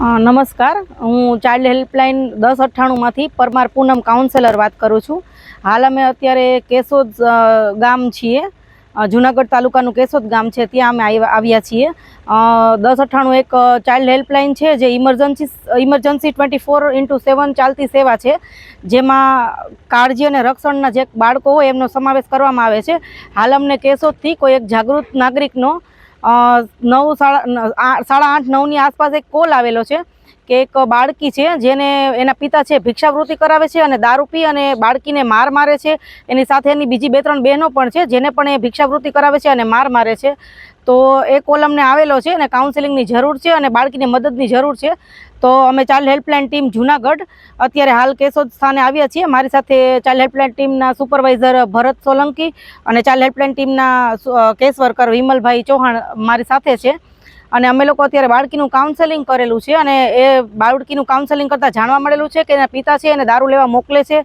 નમસ્કાર, હું child helpline 1098માંથી Parmar પૂનમ counsellor વાત કરું છું. હાલ અમે અત્યારે કેશોદ ગામ છીએ, જુનાગઢ તાલુકાનું કેશોદ ગામ છે, ત્યાં અમે આવ્યા છીએ. 1098 એક ચાઇલ્ડ હેલ્પલાઇન છે જે ઇમરજન્સી 24x7 ચાલતી સેવા છે, જેમાં કાળજી અને રક્ષણના જે બાળકો હોય એમનો સમાવેશ કરવામાં આવે છે. હાલ અમને કેશોદથી કોઈ એક જાગૃત નાગરિકનો 8:30-9ની આસપાસ એક કોલ આવેલો છે કે એક બાળકી છે જેને એના પિતા છે ભિક્ષાવૃત્તિ કરાવે છે અને દારૂ પી અને બાળકીને મારે છે. એની સાથે એની બીજી 2-3 બહેનો પણ છે જેને પણ એ ભિક્ષાવૃત્તિ કરાવે છે અને મારે છે. તો એ કોલ અમને આવેલો છે અને કાઉન્સેલિંગની જરૂર છે અને બાળકીને મદદની જરૂર છે. તો અમે ચાઇલ્ડ હેલ્પલાઇન ટીમ જુનાગઢ અત્યારે હાલ કેશોદ સ્થાને આવ્યા છીએ. મારી સાથે ચાઇલ્ડ હેલ્પલાઇન ટીમના સુપરવાઇઝર ભરત સોલંકી અને ચાઇલ્ડ હેલ્પલાઇન ટીમના કેસ વર્કર વિમલભાઈ ચૌહાણ મારી સાથે છે. અને અમે લોકો અત્યારે બાળકીનું કાઉન્સેલિંગ કરેલું છે અને એ બાળકીનું કાઉન્સેલિંગ કરતાં જાણવા મળેલું છે કે એના પિતા છે એને દારૂ લેવા મોકલે છે,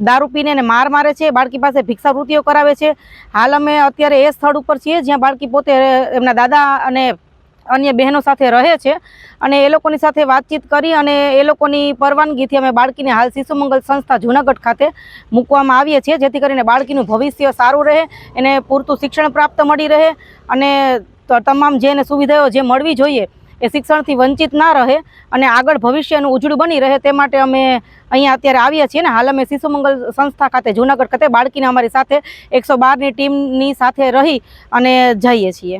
દારૂ પીને એને મારે છે, બાળકી પાસે ભિક્ષાવૃત્તિઓ કરાવે છે. હાલ અમે અત્યારે એ સ્થળ ઉપર છીએ જ્યાં બાળકી પોતે એમના દાદા અને અન્ય બહેનો સાથે રહે છે અને એ લોકોની સાથે વાતચીત કરી અને એ લોકોની પરવાનગીથી અમે બાળકીને હાલ શિશુ મંગલ સંસ્થા જુનાગઢ ખાતે મૂકવામાં આવીએ છીએ, જેથી કરીને બાળકીનું ભવિષ્ય સારું રહે, એને પૂરતું શિક્ષણ પ્રાપ્ત મળી રહે અને તમામ જે એને સુવિધાઓ જે મળવી જોઈએ એ શિક્ષણથી વંચિત ના રહે અને આગળ ભવિષ્યનું ઉજળું બની રહે. તે માટે અમે અહીંયા અત્યારે આવ્યા છીએ ને હાલ અમે શિશુ મંગલ સંસ્થા ખાતે જુનાગઢ ખાતે બાળકીને અમારી સાથે 112ની ટીમની સાથે રહી અને જઈએ છીએ.